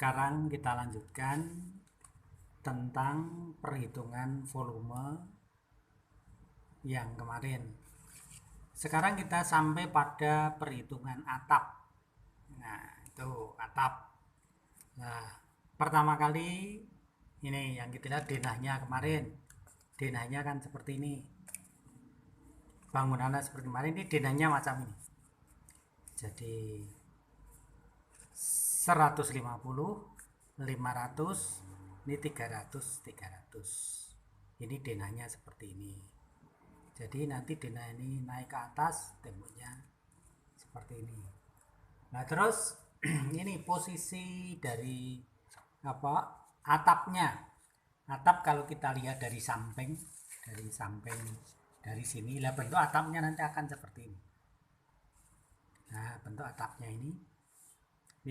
Sekarang kita lanjutkan tentang perhitungan volume yang kemarin. Sekarang kita sampai pada perhitungan atap. Nah, itu atap. Nah, pertama kali ini yang kita lihat denahnya kemarin. Denahnya kan seperti ini. Bangunannya seperti kemarin, ini denahnya macam ini. Jadi 150, 500, ini 300, 300. Ini denahnya seperti ini. Jadi nanti denah ini naik ke atas, temboknya seperti ini. Nah, terus ini posisi dari atapnya. Atap kalau kita lihat dari samping dari sini, lah bentuk atapnya nanti akan seperti ini. Nah, bentuk atapnya ini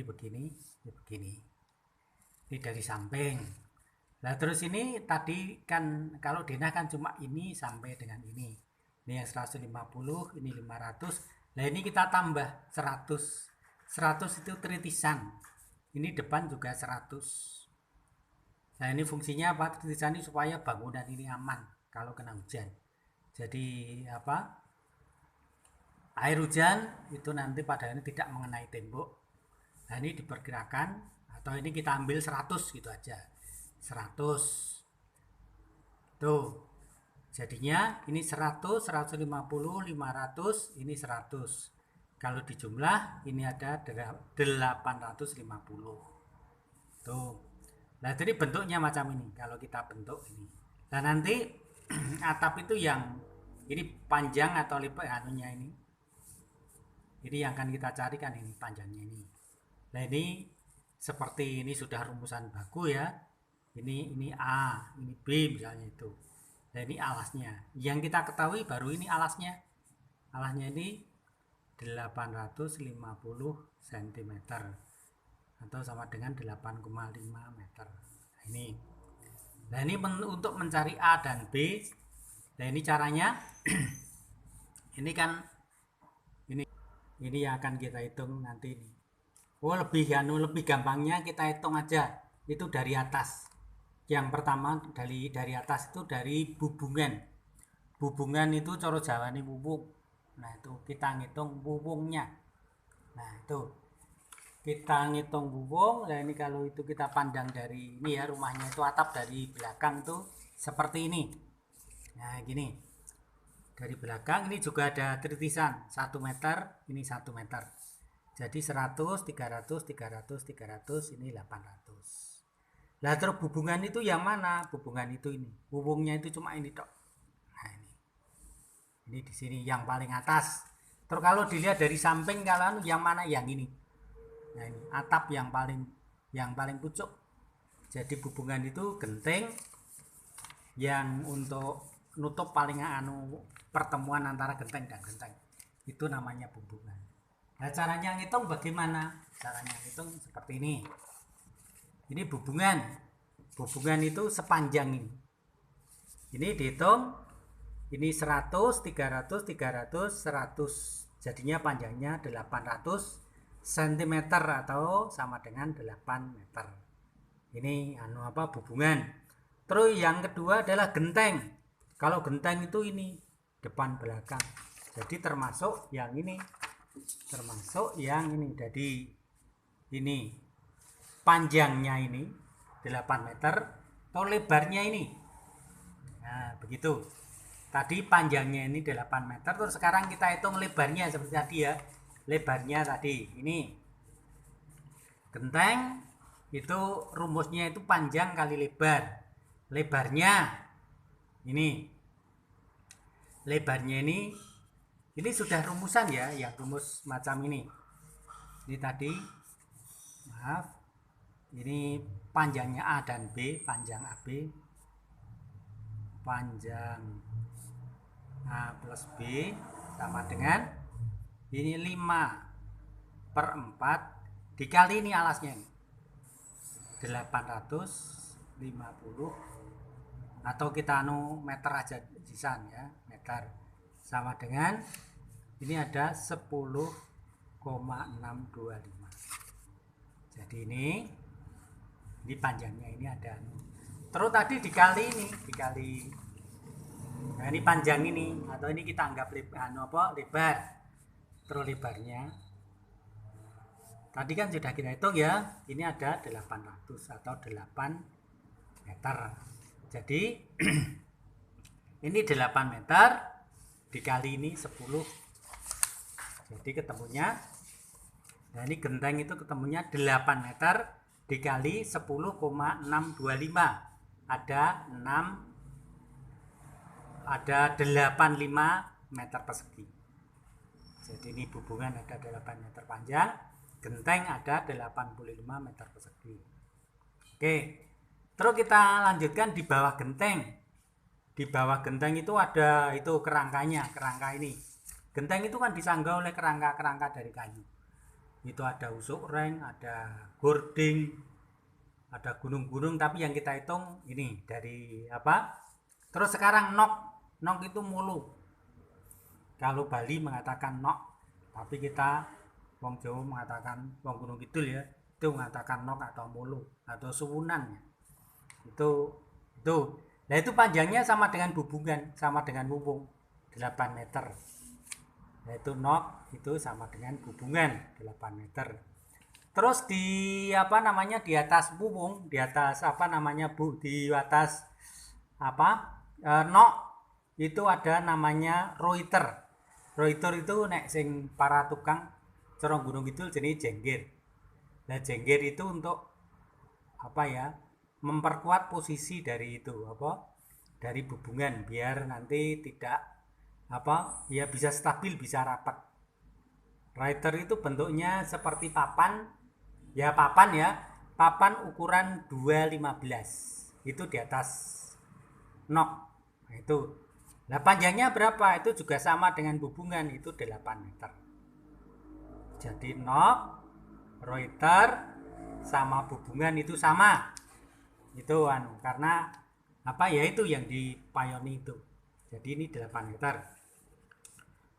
begini, ini begini. Ini dari samping. Nah, terus ini tadi kan kalau denah kan cuma ini sampai dengan ini. Ini yang 150, ini 500. Nah, ini kita tambah 100. 100 itu tritisan. Ini depan juga 100. Nah, ini fungsinya apa? Tritisan ini supaya bangunan ini aman kalau kena hujan. Jadi air hujan itu nanti pada ini tidak mengenai tembok. Nah, ini diperkirakan atau ini kita ambil 100 gitu aja. 100 tuh jadinya ini 100, 150, 500, ini 100. Kalau dijumlah ini ada 850 tuh. Nah, jadi bentuknya macam ini kalau kita bentuk ini. Nah, nanti atap itu yang ini panjang atau lebar anunya ini yang akan kita carikan, ini panjangnya ini. Nah, ini seperti ini sudah rumusan baku ya. Ini A, ini B misalnya itu. Nah, ini alasnya. Yang kita ketahui baru ini alasnya. Alasnya ini 850 cm atau sama dengan 8,5 meter. Nah, ini. Nah, ini untuk mencari A dan B. Nah, ini caranya. Ini kan ini yang akan kita hitung nanti ini. Oh, lebih gampangnya kita hitung aja. Itu dari atas. Yang pertama dari atas itu dari bubungan. Bubungan itu cara Jawa ini bubung. Nah, itu kita ngitung bubungnya. Nah, itu kita ngitung bubung. Nah, ini kalau itu kita pandang dari ini ya, rumahnya itu atap dari belakang tuh seperti ini. Nah, gini. Dari belakang ini juga ada tritisan 1 meter, ini 1 meter. Jadi 100, 300, 300, 300, ini 800. Lah, terus hubungan itu yang mana? Hubungan itu ini. Hubungnya itu cuma ini tok. Nah, ini. Ini di sini yang paling atas. Terus kalau dilihat dari samping kalau yang mana? Yang ini. Nah, ini atap yang paling pucuk. Jadi hubungan itu genting yang untuk nutup paling pertemuan antara genteng dan genteng. Itu namanya hubungan. Nah, caranya ngitung bagaimana? Caranya ngitung seperti ini. Ini hubungan. Hubungan itu sepanjang ini. Ini dihitung. Ini 100, 300, 300, 100. Jadinya panjangnya 800 cm atau sama dengan 8 meter. Ini hubungan. Terus yang kedua adalah genteng. Kalau genteng itu ini depan belakang. Jadi termasuk yang ini. Jadi ini panjangnya ini 8 meter atau lebarnya ini. Nah, begitu. Tadi panjangnya ini 8 meter, terus sekarang kita hitung lebarnya seperti tadi ya. Lebarnya tadi ini. Genteng itu rumusnya itu panjang kali lebar. Lebarnya ini. Lebarnya ini sudah rumusan ya, yang rumus macam ini. Ini tadi maaf. Ini panjangnya A dan B, panjang AB, panjang A plus B sama dengan ini 5/4 dikali ini alasnya ini 850 atau kita meter aja sisan ya, meter sama dengan ini ada 10,625. Jadi ini Ini panjangnya ini ada. Terus tadi dikali ini, nah ini panjang ini, atau ini kita anggap lebar. Terus lebarnya tadi kan sudah kita hitung ya, ini ada 800 atau 8 meter. Jadi ini 8 meter dikali ini 10. Jadi ketemunya, nah ini genteng itu ketemunya 8 meter dikali 10,625. Ada 85 meter persegi. Jadi ini hubungan ada 8 meter panjang, genteng ada 85 meter persegi. Oke, terus kita lanjutkan di bawah genteng. Di bawah genteng itu ada itu kerangkanya, kerangka ini. Genteng itu kan disanggah oleh kerangka-kerangka dari kayu. Itu ada usuk reng, ada gording, ada gunung-gunung, tapi yang kita hitung ini dari apa? Terus sekarang nok itu mulu. Kalau Bali mengatakan nok, tapi kita wong Jawa mengatakan, wong Gunung Kidul ya, itu mengatakan nok atau mulu atau suwunan. Itu. Nah itu panjangnya sama dengan bubungan, sama dengan mumpung 8 meter. Yaitu nok itu sama dengan hubungan 8 meter. Terus di di atas mumpung, di atas di atas nok itu ada namanya roiter. Roiter itu nek sing para tukang corong Gunung Kidul jenis jengger. Nah jengger itu untuk memperkuat posisi dari itu dari hubungan biar nanti tidak bisa stabil, bisa rapat. Rider itu bentuknya seperti papan ukuran 2,15 itu di atas nok. Nah, itu. Nah, panjangnya berapa? Itu juga sama dengan hubungan, itu 8 meter. Jadi nok, Rider sama hubungan itu sama. Itu karena itu yang dipayoni itu. Jadi ini 8 meter.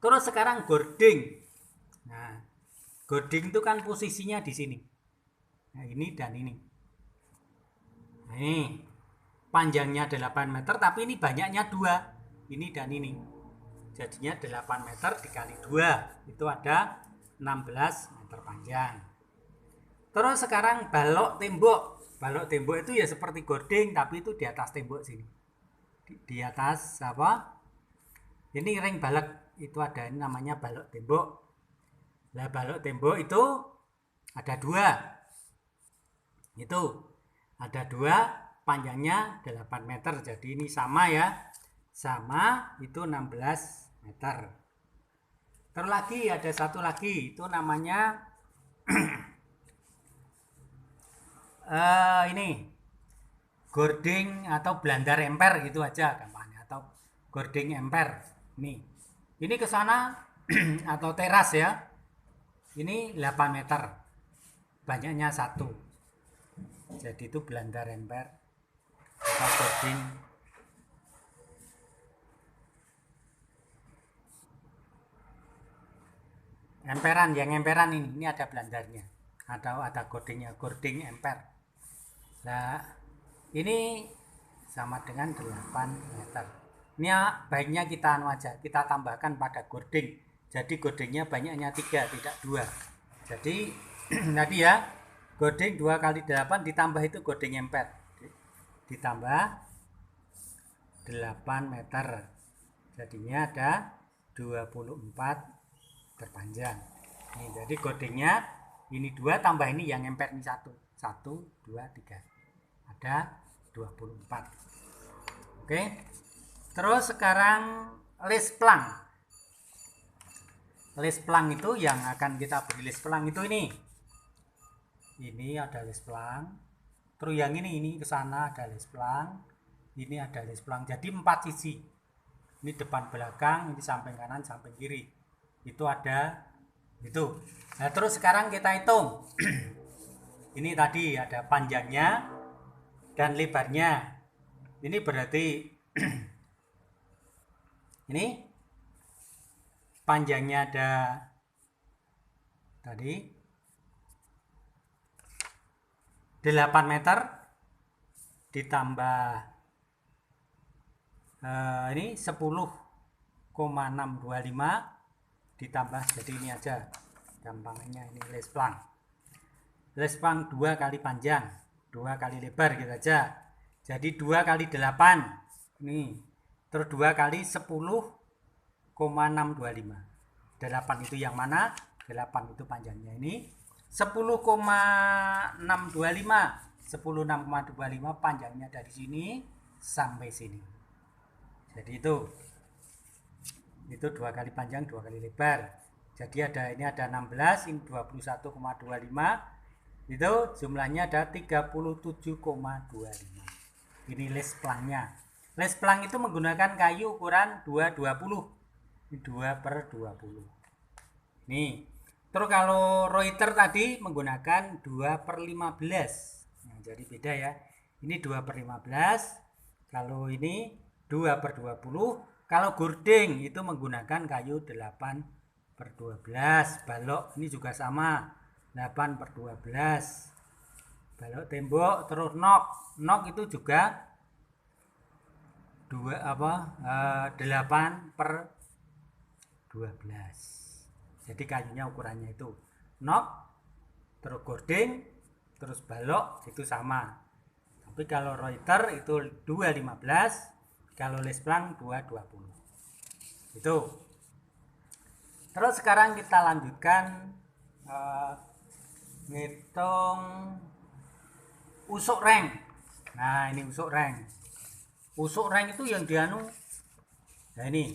Terus sekarang gording. Nah, gording itu kan posisinya di sini. Nah, ini dan ini. Nah, ini panjangnya 8 meter, tapi ini banyaknya 2. Ini dan ini. Jadinya 8 meter dikali 2. Itu ada 16 meter panjang. Terus sekarang balok tembok. Balok tembok itu ya seperti gording, tapi itu di atas tembok sini. Di atas ini ring balok. Itu ada ini namanya balok tembok. Nah, balok tembok itu ada 2. Itu ada 2, panjangnya 8 meter. Jadi ini sama ya. Sama itu 16 meter. Terus lagi ada satu lagi, itu namanya ini gording atau blandar emper gitu aja gampangnya, atau gording emper. Ini ke sana atau teras ya. Ini 8 meter. Banyaknya 1. Jadi itu blandar emper atau gording. Emperan, yang emperan ini ada blandarnya. Ada gordingnya, gording emper. Nah, ini sama dengan 8 meter. Ini baiknya kita kita tambahkan pada gording. Jadi gordingnya banyaknya 3, tidak 2. Jadi tadi ya, gording 2 kali 8 ditambah itu gording emper. Ditambah 8 meter. Jadinya ada 24 terpanjang. Ini jadi gordingnya ini 2 tambah ini yang emper ini 1. 1, 2, 3. Ada 24. Oke. Terus sekarang lesplang. Lesplang itu yang akan kita beri lesplang itu ini. Ini ada lesplang. Terus yang ini ke sana ada lesplang. Ini ada lesplang. Jadi 4 sisi. Ini depan belakang, ini samping kanan, samping kiri. Itu ada itu. Nah, terus sekarang kita hitung. Ini tadi ada panjangnya dan lebarnya. Ini berarti ini panjangnya ada tadi 8 meter ditambah ini 10,625 ditambah, jadi ini aja gampangannya, ini lesplang 2 kali panjang 2 kali lebar gitu aja, jadi 2 kali 8 ini, terus 2 kali 10,625. 8 itu yang mana? 8 itu panjangnya ini 10,625. 10,625 panjangnya dari sini sampai sini. Jadi itu 2 kali panjang 2 kali lebar. Jadi ini ada 16, ini 21,25. Itu jumlahnya ada 37,25. Ini lesplangnya. Lesplang itu menggunakan kayu ukuran 220. 2/20. Nih. Terus kalau Reuter tadi menggunakan 2/15. Nah, jadi beda ya. Ini 2/15. Kalau ini 2/20. Kalau gording itu menggunakan kayu 8/12. Balok ini juga sama. 8/12. Balok tembok, terus nok itu juga 8/12. Jadi kayunya ukurannya itu nok, terus gording, terus balok itu sama. Tapi kalau Reuter itu 2/15, kalau lesplang 2/20. Itu. Terus sekarang kita lanjutkan ngitung usuk reng. Nah, ini usuk reng. Usuk reng itu yang dianu. Nah, ini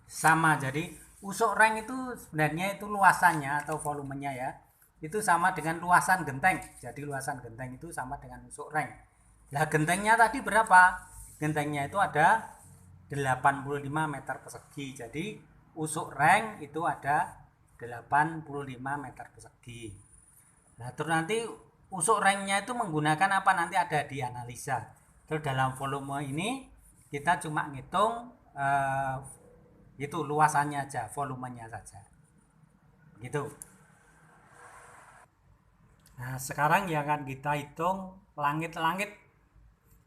sama, jadi usuk reng itu sebenarnya itu luasannya atau volumenya ya, itu sama dengan luasan genteng. Jadi luasan genteng itu sama dengan usuk reng. Nah, gentengnya tadi berapa? Gentengnya itu ada 85 meter persegi. Jadi usuk reng itu ada 85 meter persegi. Nah, terus nanti usuk rengnya itu menggunakan apa, nanti ada di analisa. Terus dalam volume ini kita cuma ngitung itu luasannya aja, volumenya saja. Gitu. Nah, sekarang yang akan kita hitung langit-langit.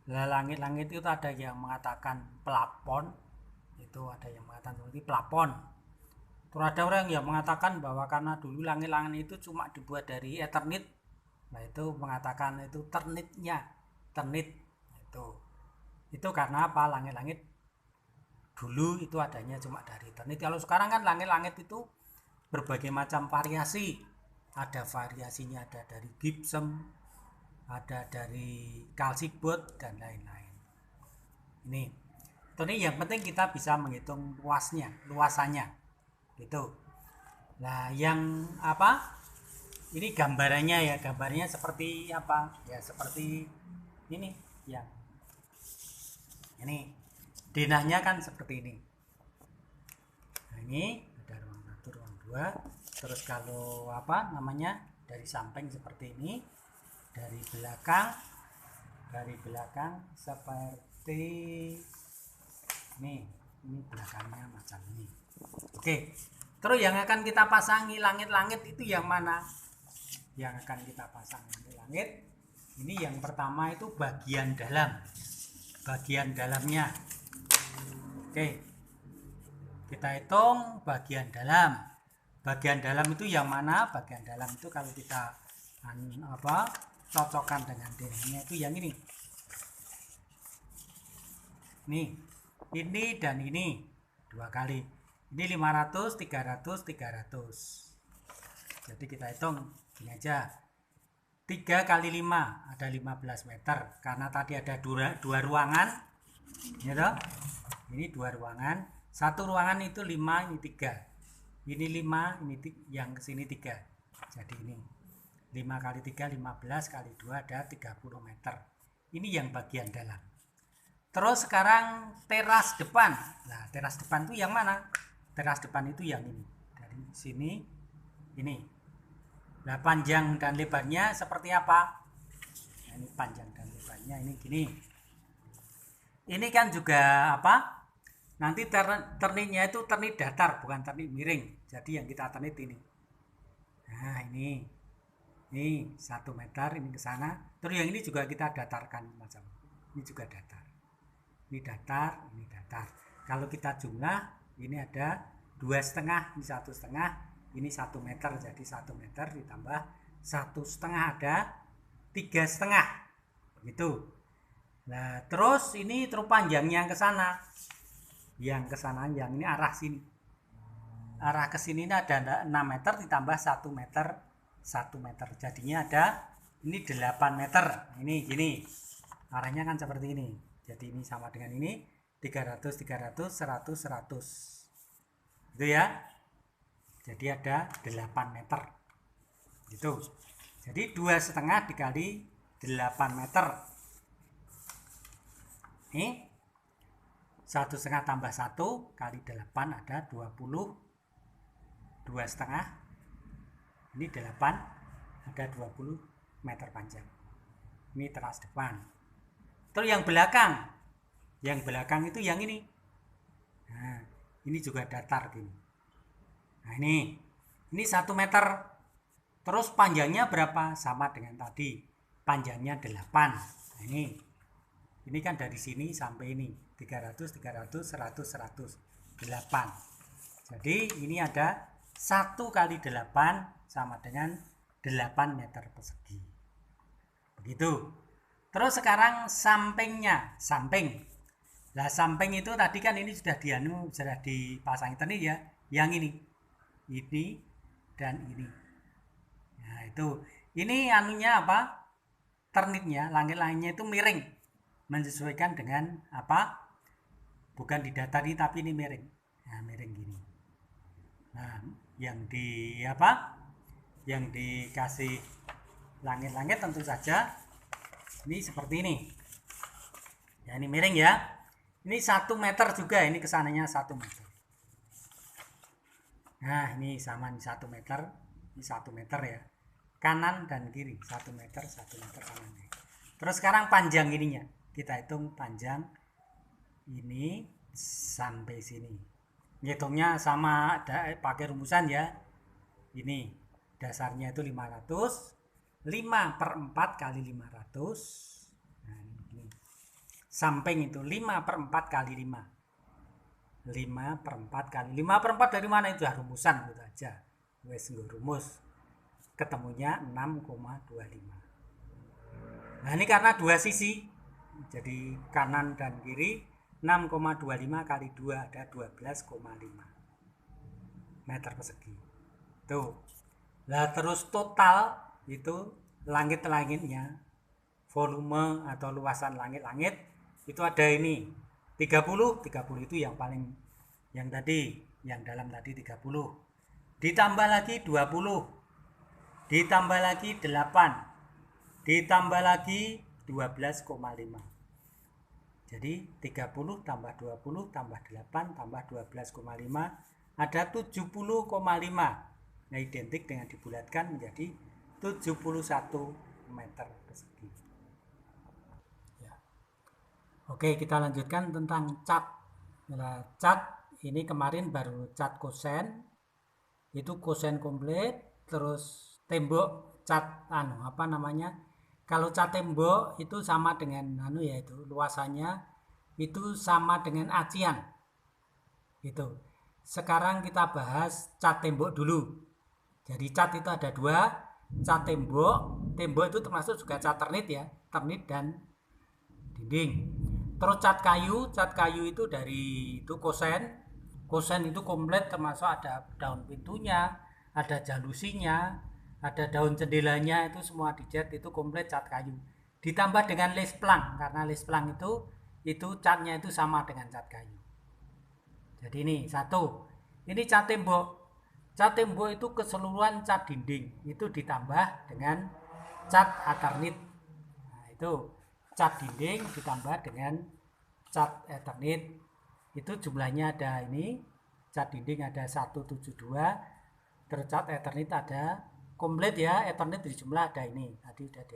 Nah, langit-langit itu ada yang mengatakan plafon. Itu ada yang mengatakan seperti plafon. Terus ada orang yang mengatakan bahwa karena dulu langit-langit itu cuma dibuat dari Eternit. Nah, itu mengatakan itu ternitnya. Ternit. Itu karena apa? Langit-langit dulu itu adanya cuma dari Eternit. Kalau sekarang kan langit-langit itu berbagai macam variasi. Ada variasinya, ada dari gypsum, ada dari kalsibot dan lain-lain. Ini yang penting kita bisa menghitung luasannya. Gitu. Nah, yang apa? Ini gambarannya ya, gambarnya seperti apa? Ya seperti ini, ya. Ini denahnya kan seperti ini. Nah, ini ada ruang 1, ruang 2. Terus kalau apa namanya, dari samping seperti ini, dari belakang seperti ini belakangnya macam ini. Oke. Terus yang akan kita pasangi langit-langit itu yang mana? Yang akan kita pasang langit ini yang pertama itu bagian dalam. Bagian dalamnya. Oke, kita hitung bagian dalam. Bagian dalam itu yang mana? Bagian dalam itu kalau kita cocokkan dengan denahnya itu yang ini. Nih, ini dan ini 2 kali. Ini 500, 300, 300. Jadi kita hitung ini aja. 3 kali 5 ada 15 meter. Karena tadi ada dua ruangan. Ya, ini 2 ruangan. 1 ruangan itu 5, ini 3. Ini 5, ini yang kesini 3. Jadi ini 5 kali 3, 15 kali 2 ada 30 meter. Ini yang bagian dalam. Terus sekarang teras depan. Nah, teras depan itu yang mana? Teras depan itu yang ini. Dari sini ini. Nah, panjang dan lebarnya seperti apa? Nah, ini panjang dan lebarnya ini gini. Ini kan juga apa? Nanti ternitnya itu ternit datar, bukan ternit miring. Jadi yang kita ternit ini. Nah, ini. Ini 1 meter, ini ke sana. Terus yang ini juga kita datarkan macam. Ini juga datar. Ini datar, ini datar. Kalau kita jumlah, ini ada 2,5, ini 1,5, ini 1 meter. Jadi 1 meter ditambah 1,5 ada 3,5. Begitu. Nah, terus ini terus panjangnya ke sana. Yang ke sana, yang ini arah sini. Arah ke sini ini ada 6 meter ditambah 1 meter. 1 meter. Jadinya ada ini 8 meter. Ini gini. Arahnya kan seperti ini. Jadi ini sama dengan ini 300 300 100 100. Gitu ya. Jadi ada 8 meter. Gitu. Jadi 2,5 dikali 8 meter. Ini 1,5 tambah 1 kali 8 ada 20. 2,5 ini 8 ada 20 meter panjang. Ini teras depan. Terus yang belakang itu yang ini. Nah, ini juga datar gini. Nah, ini 1 meter. Terus panjangnya berapa? Sama dengan tadi. Panjangnya 8. Nah, ini kan dari sini sampai ini 300 300 100 100 8. Jadi ini ada 1 kali 8 sama dengan 8 meter persegi. Begitu. Terus sekarang sampingnya, samping. Nah, samping itu tadi kan ini sudah dipasang tadi ya. Yang ini dan ini. Nah, itu. Ini anunya apa? Ternitnya, langit-langitnya itu miring. Menyesuaikan dengan apa? Bukan didatari tapi ini miring. Nah, miring gini. Nah, yang dikasih langit-langit tentu saja ini seperti ini. Ya, ini miring ya. Ini 1 meter juga, ini kesananya 1 meter. Nah, ini sama nih 1 meter. Ini 1 meter ya. Kanan dan kiri 1 meter 1 meter kanannya. Terus sekarang panjang ininya. Kita hitung panjang ini sampai sini. Ngitungnya sama pakai rumusan ya. Ini dasarnya itu 500. 5/4 kali 500. Nah, ini. Samping itu 5/4 kali 5. 5/4 kali 5/4 dari mana itu? Rumusan gitu aja. Wes nggo rumus. Ketemunya 6,25. Nah, ini karena dua sisi. Jadi kanan dan kiri 6,25 kali 2 ada 12,5 meter persegi. Tuh. Nah, terus total itu langit-langitnya, volume atau luasan langit-langit itu ada ini 30 itu yang paling, yang tadi, yang dalam tadi 30. Ditambah lagi 20. Ditambah lagi 8. Ditambah lagi 12,5. Jadi 30 tambah 20 tambah 8 tambah 12,5 ada 70,5. Nah, identik dengan dibulatkan menjadi 71 meter persegi. Ya. Oke, kita lanjutkan tentang cat. Nah, cat ini kemarin baru cat kosen. Itu kosen komplit, terus tembok cat kalau cat tembok itu sama dengan yaitu luasannya itu sama dengan acian. Itu. Sekarang kita bahas cat tembok dulu. Jadi cat itu ada 2, cat tembok itu termasuk juga cat ternit ya, ternit dan dinding. Terus cat kayu itu dari itu kosen itu komplit, termasuk ada daun pintunya, ada jalusinya, ada daun jendelanya, itu semua dicat, itu komplit cat kayu. Ditambah dengan lesplang, karena lesplang itu catnya itu sama dengan cat kayu. Jadi ini satu, ini cat tembok. Cat tembok itu keseluruhan cat dinding itu ditambah dengan cat Eternit. Nah, itu cat dinding ditambah dengan cat Eternit. Itu jumlahnya ada ini, cat dinding ada 172, terus cat Eternit ada komplit ya, Eternit di jumlah ada ini. Tadi udah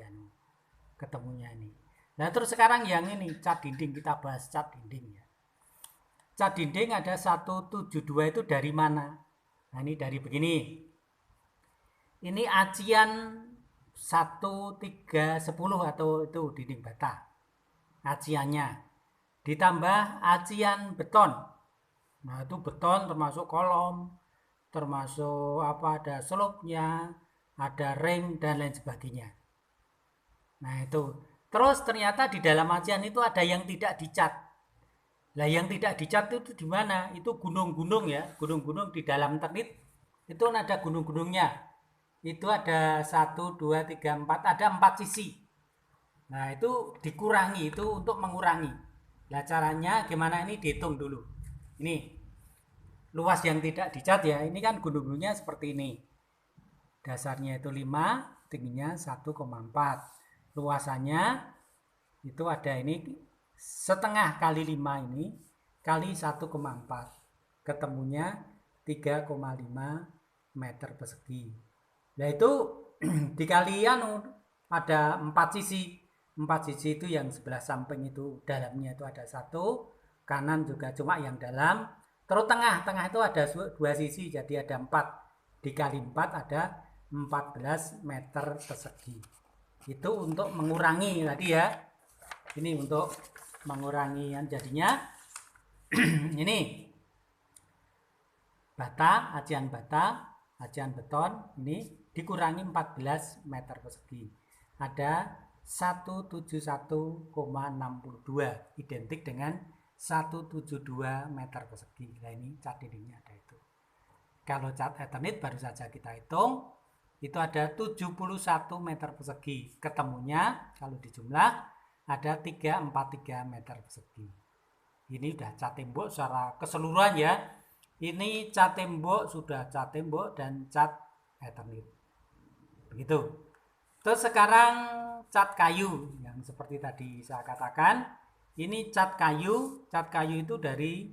ketemunya ini. Nah, terus sekarang yang ini cat dinding, kita bahas cat dinding ya. Cat dinding ada 172 itu dari mana? Nah, ini dari begini. Ini acian 1310 atau itu dinding bata aciannya, ditambah acian beton. Nah itu beton termasuk kolom, termasuk apa, ada slope-nya, ada ring dan lain sebagainya. Nah itu terus ternyata di dalam acian itu ada yang tidak dicat. Lah yang tidak dicat itu di mana? Itu gunung-gunung ya, gunung-gunung di dalam Ternit itu ada gunung-gunungnya. Itu ada 1, 2, 3, 4, ada 4 sisi. Nah itu dikurangi, itu untuk mengurangi. Nah caranya gimana, ini dihitung dulu. Ini luas yang tidak dicat ya, ini kan gunung-gunungnya seperti ini. Dasarnya itu 5, tingginya 1,4. Luasannya itu ada ini setengah kali 5 ini kali 1,4. Ketemunya 3,5 meter persegi. Nah itu dikalian ada 4 sisi. 4 sisi itu yang sebelah samping itu dalamnya itu ada 1, kanan juga cuma yang dalam. Terus tengah itu ada 2 sisi, jadi ada 4. Dikali 4 ada 14 meter persegi. Itu untuk mengurangi tadi ya. Ini untuk mengurangi jadinya ini bata, acian beton ini dikurangi 14 meter persegi. Ada 171,62 identik dengan 172 meter persegi. Nah ini cat dindingnya ada itu. Kalau cat Eternit baru saja kita hitung itu ada 71 meter persegi. Ketemunya kalau dijumlah ada 343 meter persegi. Ini udah cat tembok secara keseluruhan ya. Ini cat tembok, sudah cat tembok dan cat Eternit. Begitu. Terus sekarang cat kayu yang seperti tadi saya katakan. Ini cat kayu. Cat kayu itu dari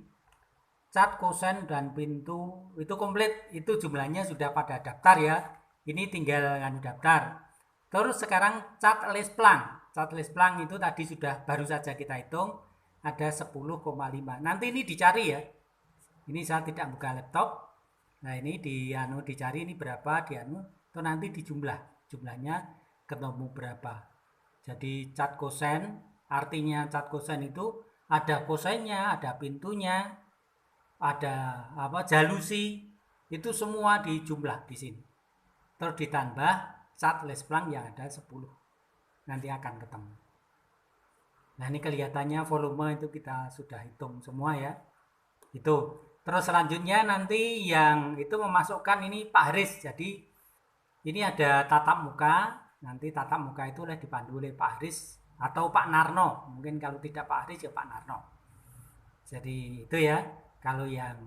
cat, kosen dan pintu itu komplit. Itu jumlahnya sudah pada daftar ya. Ini tinggal daftar. Terus sekarang cat lesplang. Cat lesplang itu tadi sudah baru saja kita hitung ada 10,5. Nanti ini dicari ya. Ini saya tidak buka laptop. Nah ini dicari ini berapa itu nanti dijumlah. Jumlahnya ketemu berapa. Jadi cat kosen, artinya cat kosen itu ada kosennya, ada pintunya, ada jalusi, itu semua dijumlah di sini. Terus ditambah cat lesplang yang ada 10. Nanti akan ketemu. Nah ini kelihatannya volume itu kita sudah hitung semua ya. Itu. Terus selanjutnya nanti yang itu memasukkan ini Pak Haris. Jadi ini ada tatap muka. Nanti tatap muka itu dipandu oleh Pak Haris atau Pak Narno. Mungkin kalau tidak Pak Haris ya Pak Narno. Jadi itu ya. Kalau yang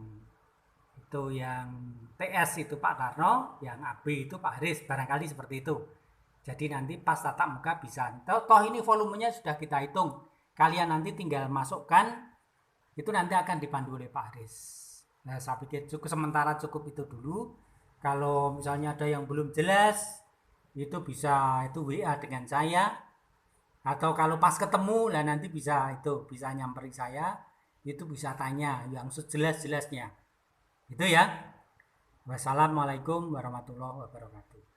itu yang TS itu Pak Narno, yang AB itu Pak Haris. Barangkali seperti itu. Jadi nanti pas tatap muka bisa. Toh ini volumenya sudah kita hitung. Kalian nanti tinggal masukkan. Itu nanti akan dipandu oleh Pak Haris. Nah saya pikir sementara cukup itu dulu. Kalau misalnya ada yang belum jelas, itu bisa itu WA dengan saya. Atau kalau pas ketemu lah nanti bisa nyamperin saya. Itu bisa tanya yang sejelas-jelasnya. Itu ya. Wassalamualaikum warahmatullahi wabarakatuh.